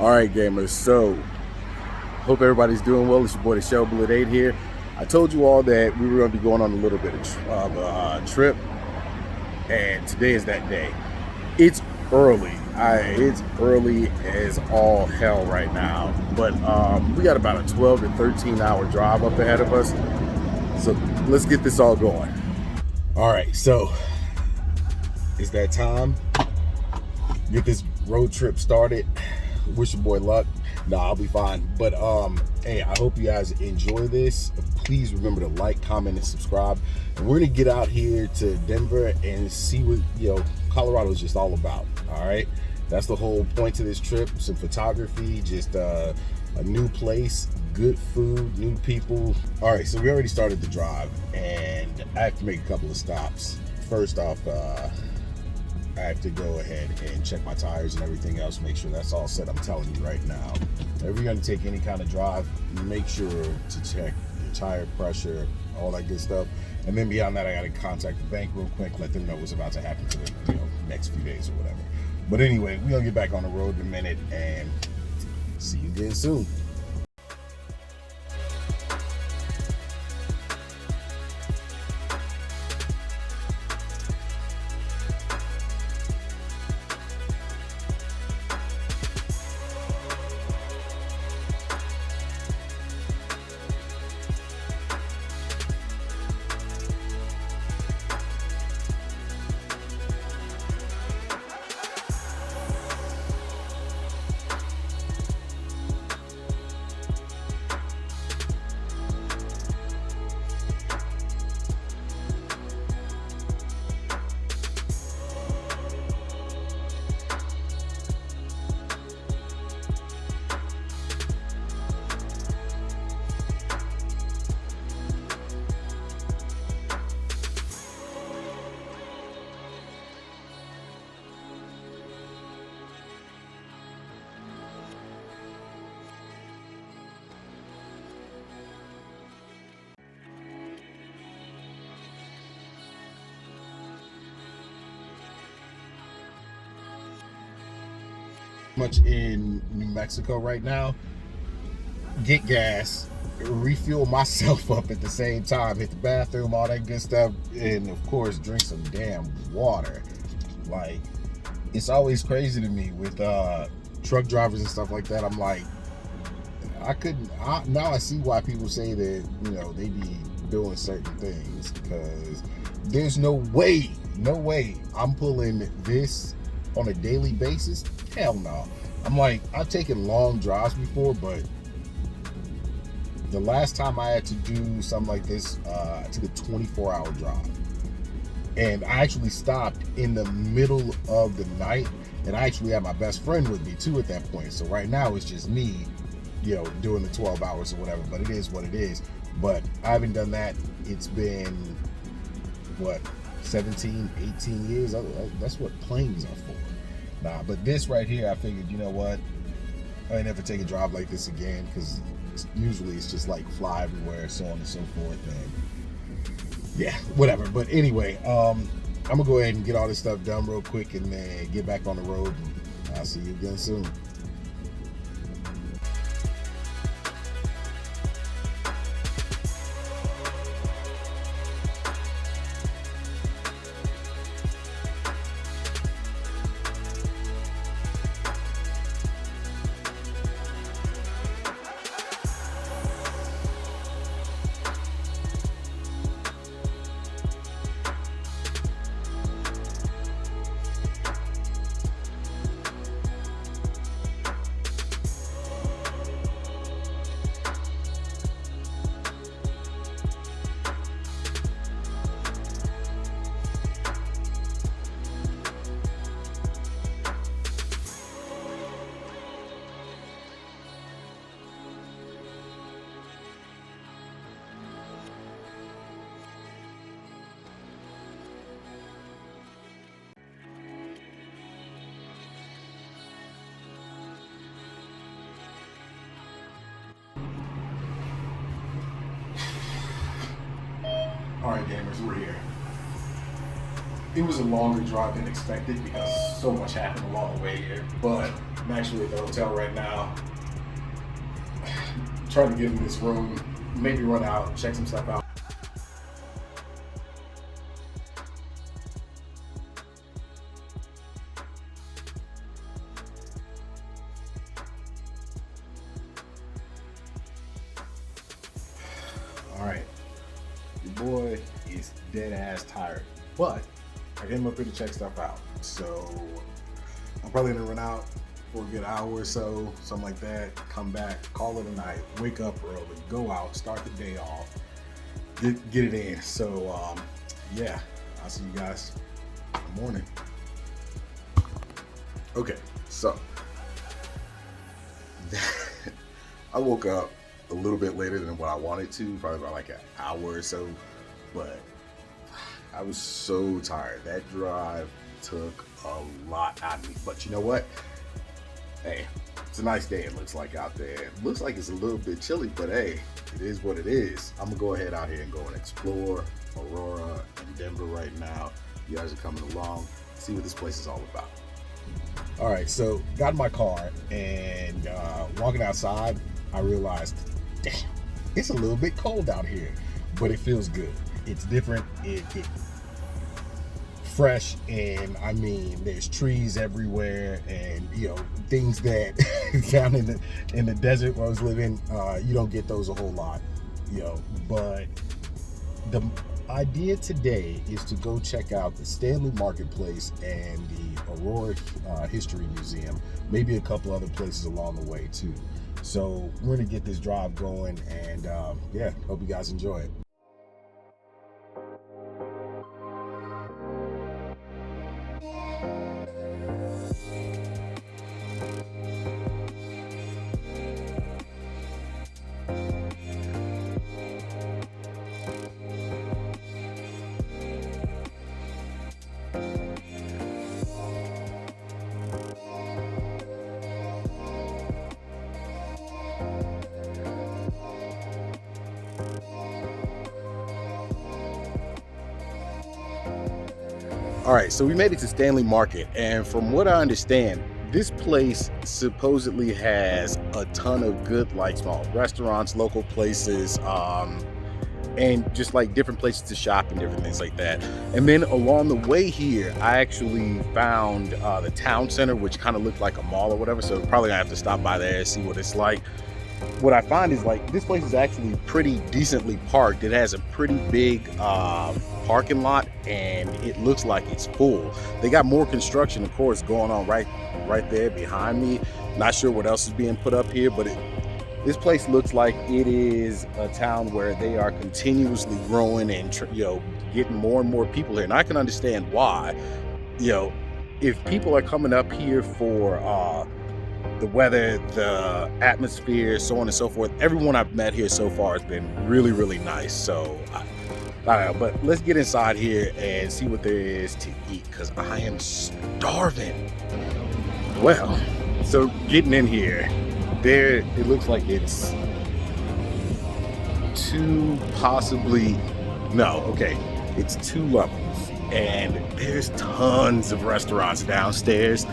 All right, gamers. So, hope everybody's doing well. It's your boy, the Shell Bullet 8 here. I told you all that we were going to be going on a little bit of a trip, and today is that day. It's early. It's early as all hell right now, but we got about a 12 to 13 hour drive up ahead of us. So let's get this all going. All right, so it's that time. Get this road trip started. Wish your boy luck. Nah, I'll be fine. But hey, I hope you guys enjoy this. Please remember to like, comment, and subscribe. And we're gonna get out here to Denver and see what Colorado is just all about. All right, that's the whole point to this trip. Some photography, just a new place, good food, new people. All right, so we already started the drive, and I have to make a couple of stops. First off, I have to go ahead and check my tires and everything else, make sure that's all set. I'm telling you right now, if you're going to take any kind of drive, make sure to check your tire pressure, all that good stuff. And then beyond that, I got to contact the bank real quick, let them know what's about to happen for the next few days or whatever. But anyway, we're going to get back on the road in a minute and see you again soon. Much in New Mexico right now, get gas, refuel myself up at the same time, hit the bathroom, all that good stuff, and of course drink some damn water. Like, it's always crazy to me with truck drivers and stuff like that. I'm like, now I see why people say that they be doing certain things, because there's no way I'm pulling this on a daily basis. Hell no. I'm like, I've taken long drives before, but the last time I had to do something like this, I took a 24-hour drive. And I actually stopped in the middle of the night, and I actually had my best friend with me too at that point. So right now it's just me, doing the 12 hours or whatever, but it is what it is. But I haven't done that. It's been, 17, 18 years? That's what planes are for. Nah, but this right here, I figured, you know what? I ain't never take a drive like this again, because usually it's just like fly everywhere, so on and so forth. And yeah, whatever. But anyway, I'm gonna go ahead and get all this stuff done real quick and then get back on the road. And I'll see you again soon. Alright gamers, we're here. It was a longer drive than expected because so much happened along the way here, but I'm actually at the hotel right now, trying to get in this room, maybe run out, check some stuff out. All right, your boy is dead ass tired, but I came up here to check stuff out. So I'm probably gonna run out for a good hour or so, something like that. Come back, call it a night, wake up early, go out, start the day off, get it in. So yeah, I'll see you guys in the morning. Okay, so I woke up a little bit later than what I wanted to, probably about like an hour or so, but I was so tired. That drive took a lot out of me. But you know what? Hey, it's a nice day, it looks like out there. It looks like it's a little bit chilly, but hey, it is what it is. I'm gonna go ahead out here and go and explore Aurora and Denver right now. You guys are coming along, see what this place is all about. All right, so got in my car and walking outside, I realized, damn, it's a little bit cold out here, but it feels good. It's different, it's fresh, and I mean, there's trees everywhere, and you know, things that down in the desert where I was living, you don't get those a whole lot, you know. But the idea today is to go check out the Stanley Marketplace and the Aurora History Museum, maybe a couple other places along the way too. So we're gonna get this drive going, and yeah, hope you guys enjoy it. All right, so we made it to Stanley Market, and from what I understand, this place supposedly has a ton of good, like, small restaurants, local places, and just like different places to shop and different things like that. And then along the way here, I actually found the town center, which kind of looked like a mall or whatever, so probably gonna have to stop by there and see what it's like. What I find is, like, this place is actually pretty decently parked. It has a pretty big parking lot, and it looks like it's full. They got more construction, of course, going on right there behind me. Not sure what else is being put up here, but this place looks like it is a town where they are continuously growing and getting more and more people here. And I can understand why. If people are coming up here for the weather, the atmosphere, so on and so forth, everyone I've met here so far has been really, really nice. So I don't know, but let's get inside here and see what there is to eat, because I am starving. Well, so getting in here, it looks like it's it's two levels, and there's tons of restaurants downstairs,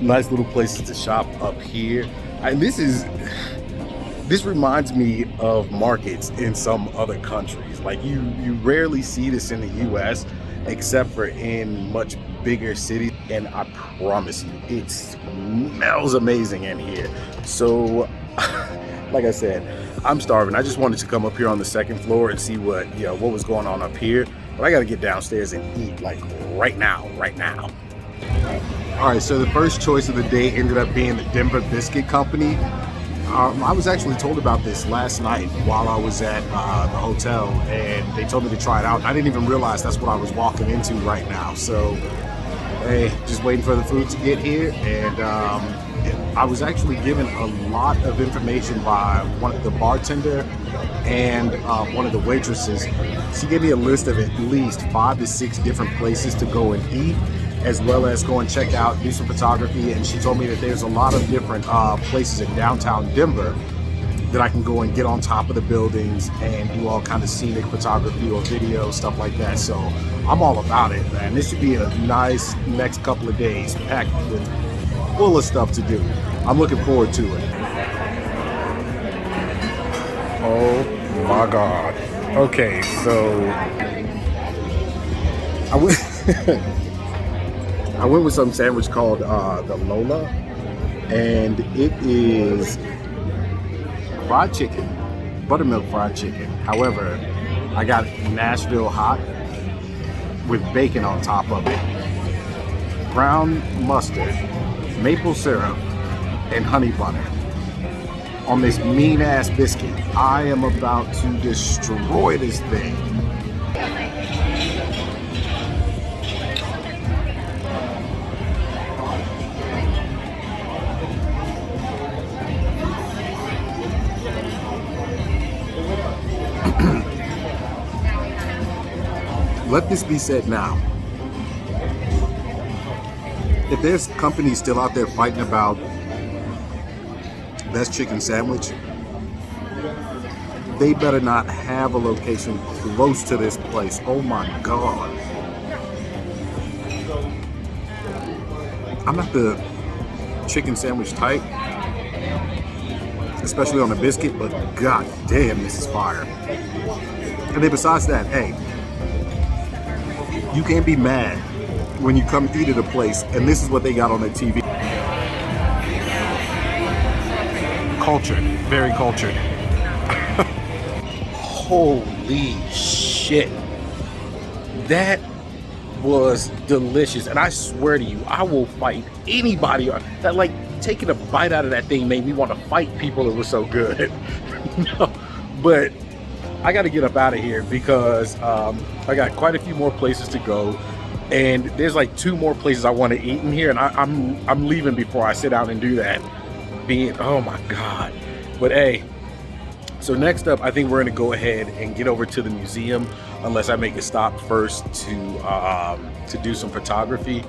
nice little places to shop up here. And this reminds me of markets in some other countries. Like, you rarely see this in the US except for in much bigger cities, and I promise you, it smells amazing in here. So like I said, I'm starving. I just wanted to come up here on the second floor and see what was going on up here, but I got to get downstairs and eat, like, right now. All right, so the first choice of the day ended up being the Denver Biscuit Company. I was actually told about this last night while I was at the hotel, and they told me to try it out. I didn't even realize that's what I was walking into right now. So, hey, just waiting for the food to get here. And I was actually given a lot of information by one of the bartender and one of the waitresses. She gave me a list of at least 5 to 6 different places to go and eat, as well as go and check out, do some photography. And she told me that there's a lot of different places in downtown Denver that I can go and get on top of the buildings and do all kind of scenic photography or video, stuff like that. So I'm all about it, man. This should be a nice next couple of days, packed with full of stuff to do. I'm looking forward to it. Oh my God. Okay, so I went I went with some sandwich called the Lola, and it is fried chicken, buttermilk fried chicken. However, I got Nashville hot with bacon on top of it, brown mustard, maple syrup, and honey butter on this mean ass biscuit. I am about to destroy this thing. Let this be said now. If there's companies still out there fighting about best chicken sandwich, they better not have a location close to this place. Oh my God. I'm not the chicken sandwich type, especially on a biscuit, but god damn, this is fire. And then besides that, hey, you can't be mad when you come eat at a place and this is what they got on their TV. Cultured, very cultured. Holy shit. That was delicious. And I swear to you, I will fight anybody that, like, taking a bite out of that thing made me want to fight people. It was so good. No, but I got to get up out of here because I got quite a few more places to go, and there's like 2 more places I want to eat in here, and I'm leaving before I sit down and do that. Oh my God. But hey, so next up, I think we're gonna go ahead and get over to the museum, unless I make a stop first to do some photography.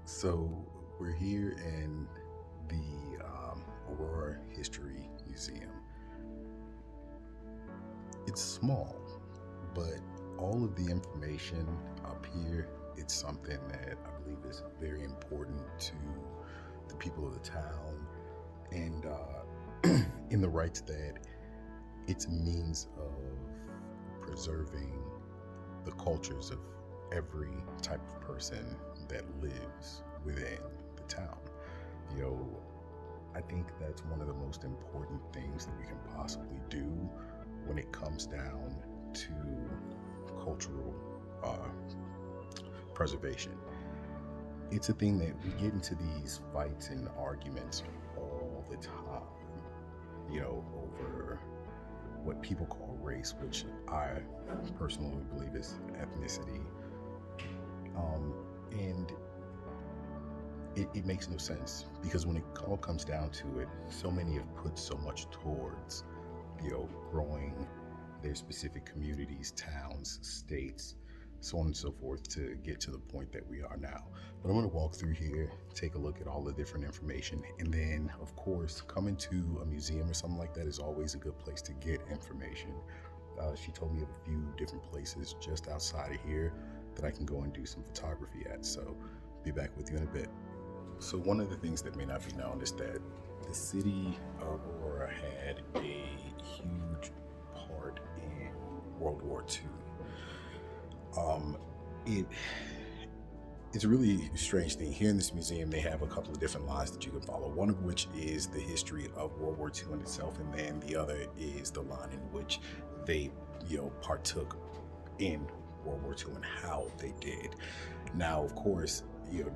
So we're here in the Aurora History Museum. It's small, but all of the information up here, it's something that I believe is very important to the people of the town, and in the rights that it's a means of preserving the cultures of every type of person that lives within the town. You know, I think that's one of the most important things that we can possibly do when it comes down to cultural preservation. It's a thing that we get into these fights and arguments all the time, you know, over what people call race, which I personally believe is ethnicity. And it makes no sense, because when it all comes down to it, so many have put so much towards, you know, growing their specific communities, towns, states, so on and so forth, to get to the point that we are now. But I'm going to walk through here, take a look at all the different information, and then, of course, coming to a museum or something like that is always a good place to get information. She told me of a few different places just outside of here that I can go and do some photography at, so be back with you in a bit. So one of the things that may not be known is that The city of Aurora had a huge part in World War II. It's a really strange thing. Here in this museum, they have a couple of different lines that you can follow. One of which is the history of World War II in itself, and then the other is the line in which they, partook in World War II and how they did. Now, of course,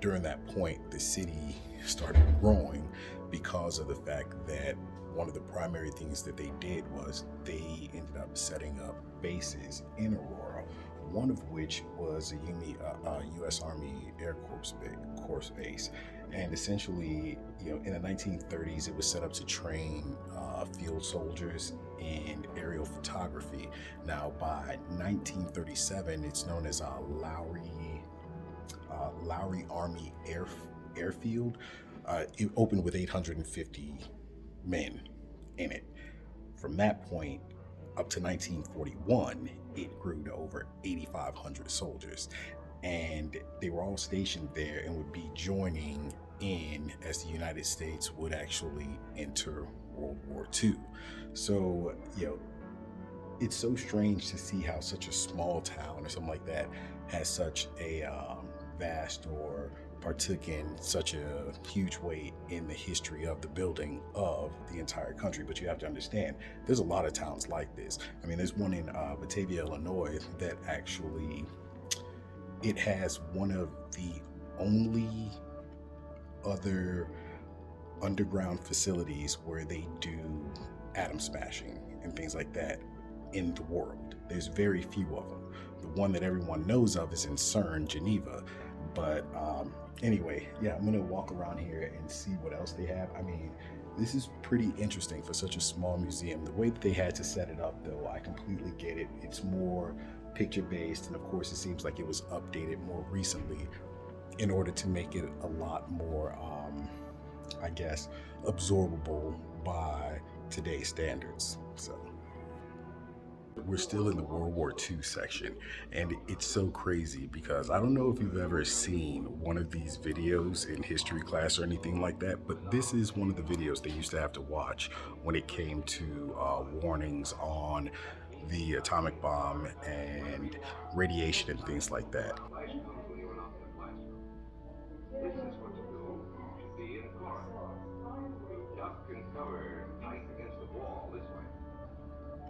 during that point, the city started growing because of the fact that one of the primary things that they did was they ended up setting up bases in Aurora, one of which was a U.S. Army Air Corps base. And essentially, in the 1930s, it was set up to train field soldiers in aerial photography. Now, by 1937, it's known as Lowry Army Airfield. It opened with 850 men in it. From that point up to 1941, it grew to over 8,500 soldiers. And they were all stationed there and would be joining in as the United States would actually enter World War II. So, it's so strange to see how such a small town or something like that has such a vast or partook in such a huge weight in the history of the building of the entire country. But you have to understand, there's a lot of towns like this. I mean, there's one in Batavia, Illinois that actually, it has one of the only other underground facilities where they do atom smashing and things like that in the world. There's very few of them. The one that everyone knows of is in CERN, Geneva. But anyway, I'm gonna walk around here and see what else they have. I mean, this is pretty interesting for such a small museum. The way that they had to set it up, though, I completely get it. It's more picture-based, and of course, it seems like it was updated more recently in order to make it a lot more, absorbable by today's standards. So we're still in the World War II section, and it's so crazy because I don't know if you've ever seen one of these videos in history class or anything like that, but this is one of the videos they used to have to watch when it came to warnings on the atomic bomb and radiation and things like that. This is what to do to be in Florida. Duck and cover tight against the wall this way.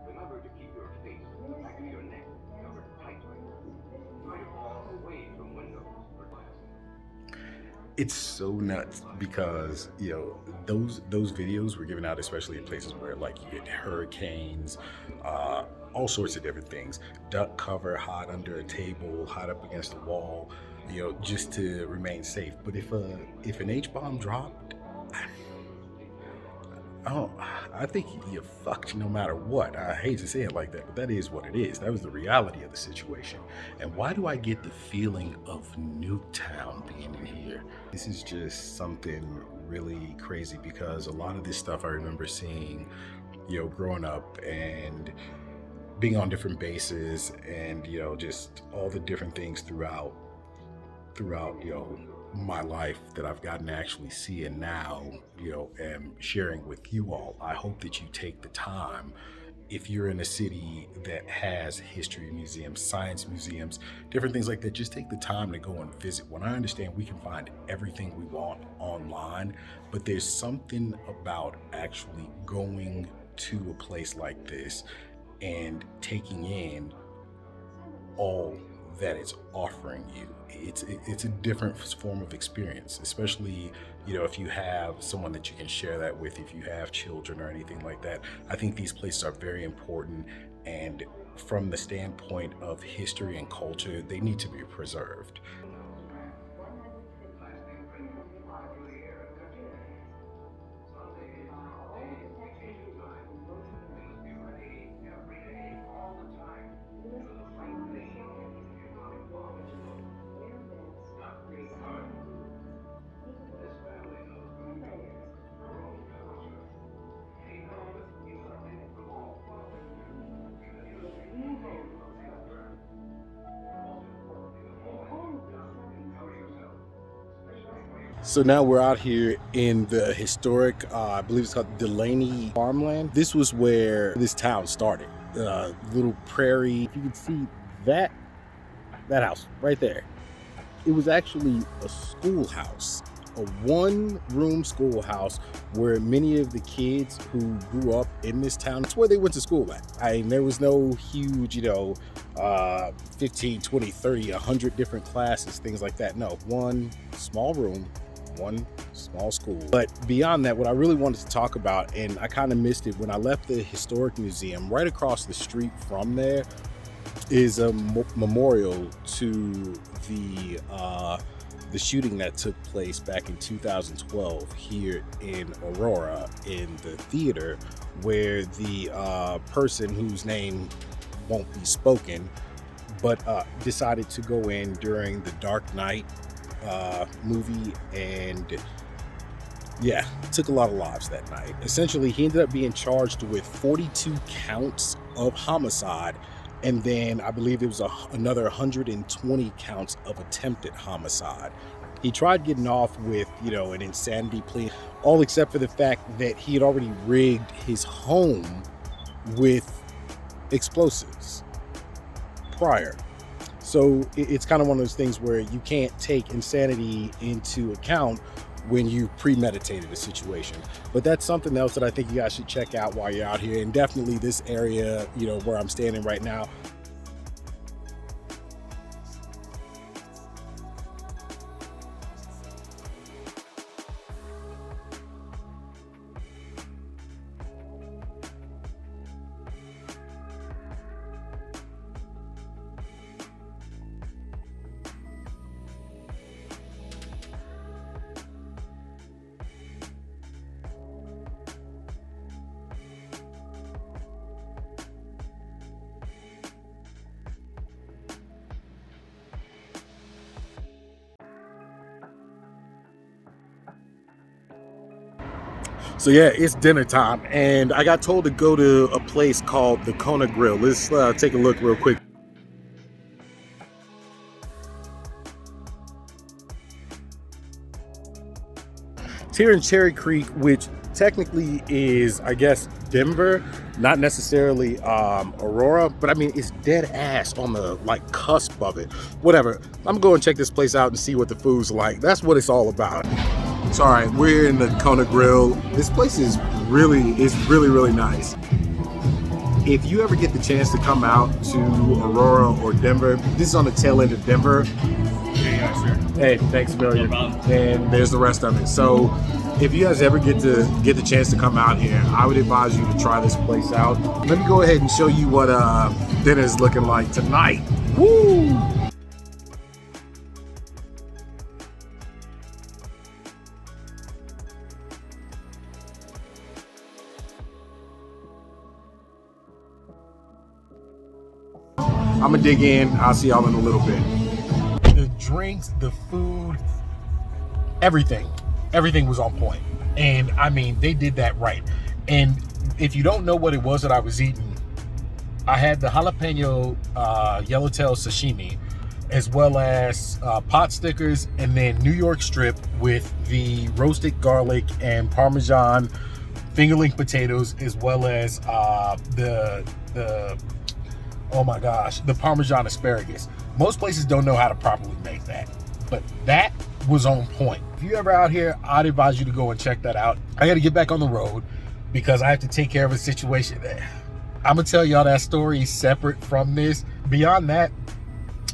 Remember to keep your face and the back of your neck covered tightly. Try to fall away from windows or glass. It's so nuts because, those videos were given out, especially in places where like you get hurricanes, all sorts of different things. Duck cover, hide under a table, hide up against the wall, just to remain safe. But if an H-bomb dropped, I think you're fucked no matter what. I hate to say it like that, but that is what it is. That was the reality of the situation. And why do I get the feeling of Nuketown being in here? This is just something really crazy because a lot of this stuff I remember seeing, growing up and being on different bases and, just all the different things throughout, my life that I've gotten to actually see and now, am sharing with you all. I hope that you take the time, if you're in a city that has history museums, science museums, different things like that, just take the time to go and visit one. I understand we can find everything we want online, but there's something about actually going to a place like this and taking in all that it's offering you. It's a different form of experience, especially, if you have someone that you can share that with, if you have children or anything like that. I think these places are very important, and from the standpoint of history and culture, they need to be preserved. So now we're out here in the historic, I believe it's called Delaney Farmland. This was where this town started. Little prairie. If you can see that house right there. It was actually a schoolhouse, a one-room schoolhouse where many of the kids who grew up in this town, that's where they went to school at. I mean, there was no huge, 15, 20, 30, 100 different classes, things like that. No, one small room, one small school. But beyond that, what I really wanted to talk about, and I kind of missed it when I left the historic museum, right across the street from there is a memorial to the shooting that took place back in 2012 here in Aurora in the theater, where the person whose name won't be spoken but decided to go in during the Dark Knight movie, and yeah, took a lot of lives that night. Essentially, he ended up being charged with 42 counts of homicide, and then I believe it was another 120 counts of attempted homicide. He tried getting off with, an insanity plea, all except for the fact that he had already rigged his home with explosives prior. So it's kind of one of those things where you can't take insanity into account when you premeditated a situation. But that's something else that I think you guys should check out while you're out here. And definitely this area, where I'm standing right now. So yeah, it's dinner time, and I got told to go to a place called the Kona Grill. Let's take a look real quick. It's here in Cherry Creek, which technically is, I guess, Denver, not necessarily Aurora, but I mean, it's dead ass on the cusp of it. Whatever, I'm gonna go and check this place out and see what the food's like. That's what it's all about. It's all right, we're in the Kona Grill. This place is really nice. If you ever get the chance to come out to Aurora or Denver, this is on the tail end of Denver. Hey, thanks a million. And there's the rest of it. So if you guys ever get the chance to come out here, I would advise you to try this place out. Let me go ahead and show you what dinner is looking like tonight. Woo! I'm gonna dig in. I'll see y'all in a little bit. The drinks, the food, everything was on point. And I mean, they did that right. And if you don't know what it was that I was eating, I had the jalapeno yellowtail sashimi, as well as pot stickers, and then New York strip with the roasted garlic and Parmesan fingerling potatoes, as well as oh my gosh, the Parmesan asparagus. Most places don't know how to properly make that, but that was on point. If you're ever out here, I'd advise you to go and check that out. I got to get back on the road because I have to take care of a situation. I'm gonna tell y'all that story separate from this. Beyond that,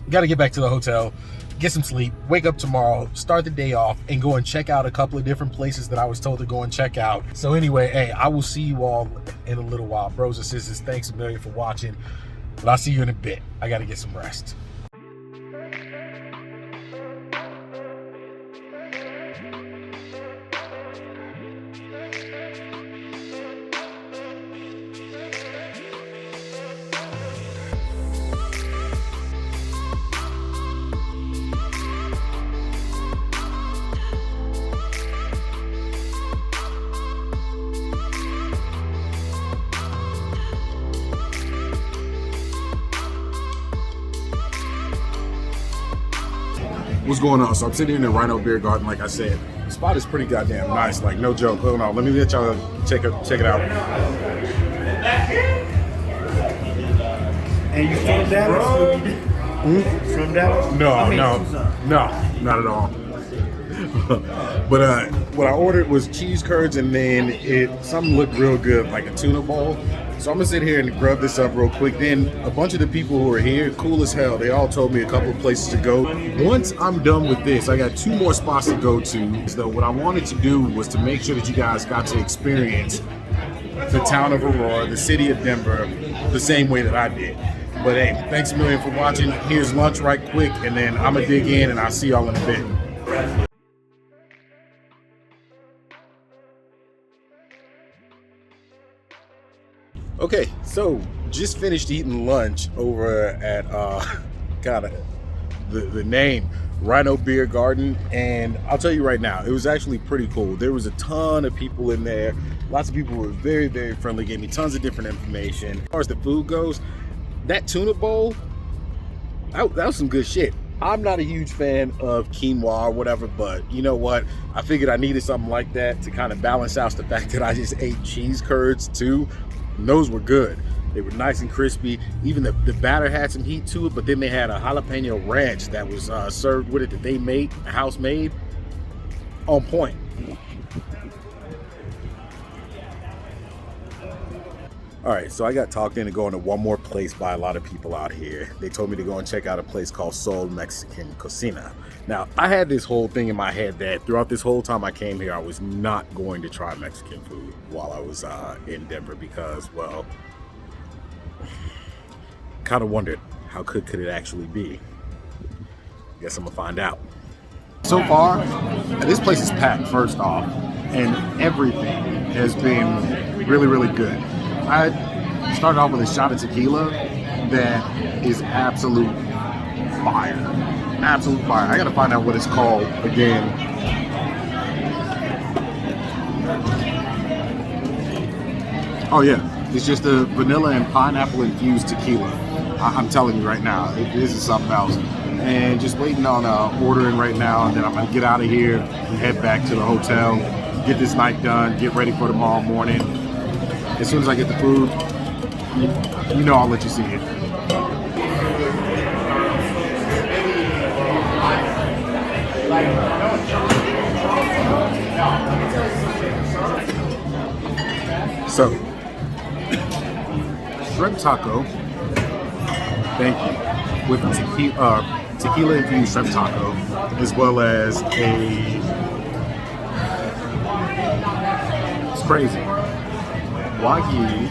got to get back to the hotel, get some sleep, wake up tomorrow, start the day off, and go and check out a couple of different places that I was told to go and check out. So anyway, hey, I will see you all in a little while. Bros and sisters, thanks a million for watching. But I'll see you in a bit. I got to get some rest. What's going on? So I'm sitting in the Rhino beer garden, like I said. spot is pretty goddamn nice. Like, no joke. Hold on, let me let y'all check it out. And you from Dallas? From Dallas? No, not at all. But what I ordered was cheese curds, and then something looked real good, like a tuna bowl. So I'm gonna sit here and grub this up real quick. Then a bunch of the people who are here, cool as hell, they all told me a couple of places to go. Once I'm done with this, I got 2 more spots to go to. So what I wanted to do was to make sure that you guys got to experience the town of Aurora, the city of Denver, the same way that I did. But hey, thanks a million for watching. Here's lunch right quick, and then I'm gonna dig in and I'll see y'all in a bit. Okay, so just finished eating lunch over at the name Rhino Beer Garden, and I'll tell you right now, it was actually pretty cool. There was a ton of people in there. Lots of people were very, very friendly, gave me tons of different information. As far as the food goes, that tuna bowl, that was some good shit. I'm not a huge fan of quinoa or whatever, but you know what? I figured I needed something like that to kind of balance out the fact that I just ate cheese curds too. And those were good. They were nice and crispy. Even the batter had some heat to it, but then they had a jalapeno ranch that was served with it that they made, house made, on point. All right, so I got talked into going to one more place by a lot of people out here. They told me to go and check out a place called Soul Mexican Cocina. Now, I had this whole thing in my head that throughout this whole time I came here, I was not going to try Mexican food while I was in Denver because, well, kind of wondered how good could it actually be. Guess I'm gonna find out. So far, this place is packed first off, and everything has been really, really good. I started off with a shot of tequila that is absolute fire. Absolute fire. I gotta find out what it's called again. Oh yeah, it's just a vanilla and pineapple infused tequila. I'm telling you right now, this is something else. And just waiting on ordering right now, and then I'm gonna get out of here and head back to the hotel, get this night done, get ready for tomorrow morning. As soon as I get the food, you know I'll let you see it. So, shrimp taco, thank you, with a tequila infused shrimp taco, as well as it's crazy, Wagyu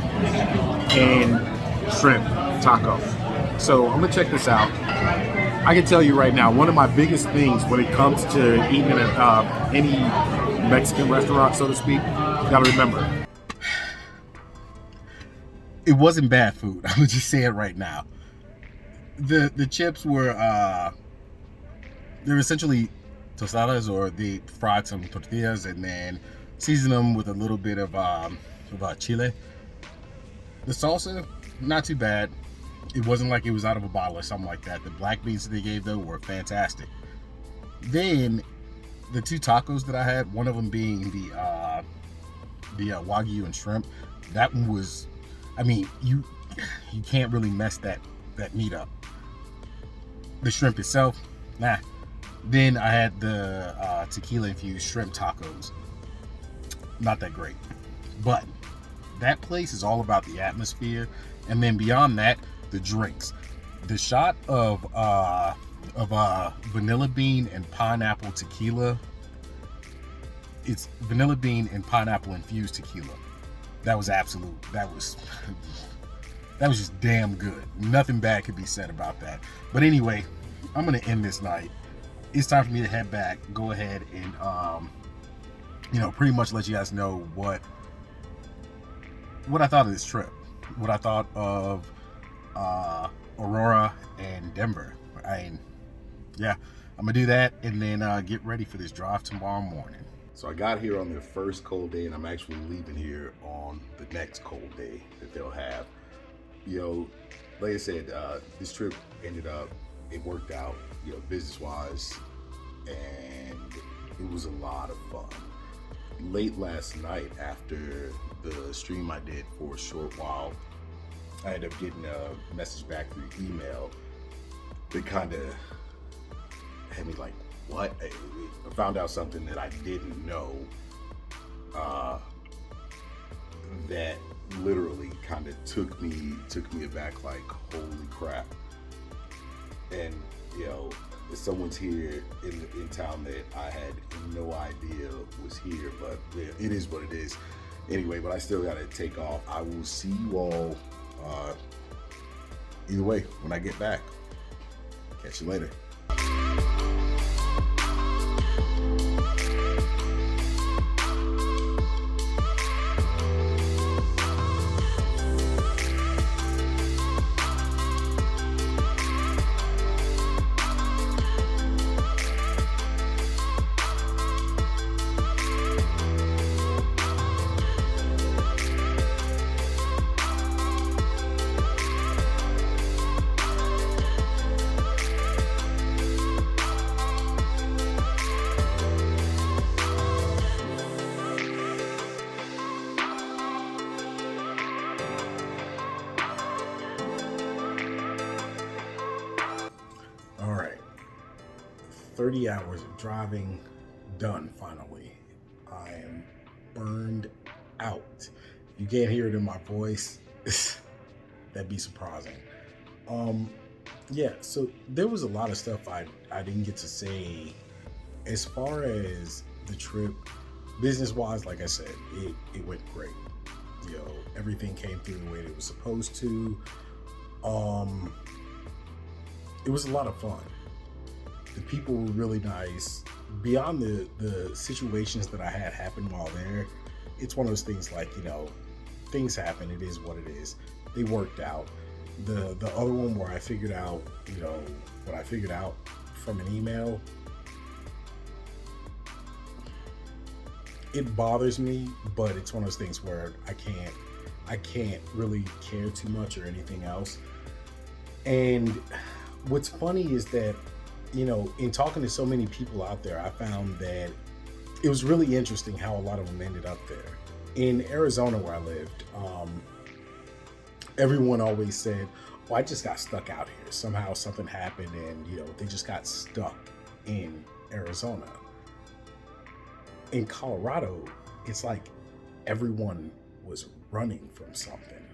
and shrimp taco. So I'm gonna check this out. I can tell you right now, one of my biggest things when it comes to eating at any Mexican restaurant, so to speak, you gotta remember, it wasn't bad food. I'm gonna just say it right now. The chips were they're essentially tostadas, or they fried some tortillas and then seasoned them with a little bit of chile. The salsa, not too bad. It wasn't like it was out of a bottle or something like that. The black beans that they gave though were fantastic. Then the 2 tacos that I had, one of them being the Wagyu and shrimp, that one was, I mean, you can't really mess that meat up. The shrimp itself, nah. Then I had the tequila infused shrimp tacos. Not that great. But that place is all about the atmosphere, and then beyond that, the drinks. The shot of vanilla bean and pineapple tequila. It's vanilla bean and pineapple infused tequila. That was absolute. That was just damn good. Nothing bad could be said about that. But anyway, I'm gonna end this night. It's time for me to head back. Go ahead and pretty much let you guys know what I thought of this trip. What I thought of Aurora and Denver. I'm gonna do that and then get ready for this drive tomorrow morning. So I got here on their first cold day, and I'm actually leaving here on the next cold day that they'll have. Like I said, this trip ended up, it worked out, business-wise, and it was a lot of fun. Late last night, after the stream I did for a short while, I ended up getting a message back through email that kind of had me like, what? I found out something that I didn't know, that literally kind of took me aback, like, holy crap. And someone's here in town that I had no idea was here, but it is what it is. Anyway, but I still gotta take off. I will see you all either way when I get back. Catch you later. All right, 30 hours of driving done finally. I am burned out. You can't hear it in my voice. That'd be surprising. Yeah, so there was a lot of stuff I didn't get to say as far as the trip. Business-wise, like I said, it went great. Everything came through the way it was supposed to. It was a lot of fun. The people were really nice. Beyond the situations that I had happen while there, it's one of those things like, things happen. It is what it is. They worked out. The other one where I figured out, what I figured out from an email, it bothers me, but it's one of those things where I can't really care too much or anything else. And what's funny is that, in talking to so many people out there, I found that it was really interesting how a lot of them ended up there. In Arizona, where I lived, everyone always said, "Oh, I just got stuck out here. Somehow something happened, and they just got stuck in Arizona." In Colorado, it's like everyone was running from something.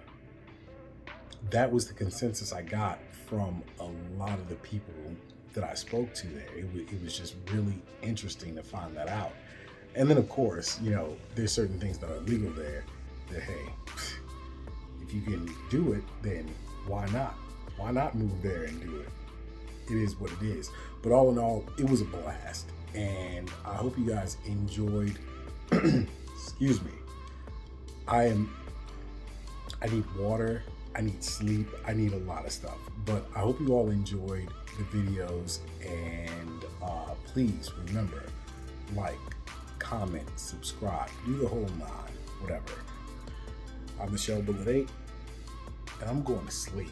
That was the consensus I got from a lot of the people that I spoke to there. It was just really interesting to find that out. And then, of course, there's certain things that are legal there that, hey, if you can do it, then why not? Why not move there and do it? It is what it is. But all in all, it was a blast. And I hope you guys enjoyed. Excuse me. I need water. I need sleep. I need a lot of stuff. But I hope you all enjoyed the videos. And please remember, like, comment, subscribe, do the whole nine, whatever. I'm the Shell Bullet 8, and I'm going to sleep.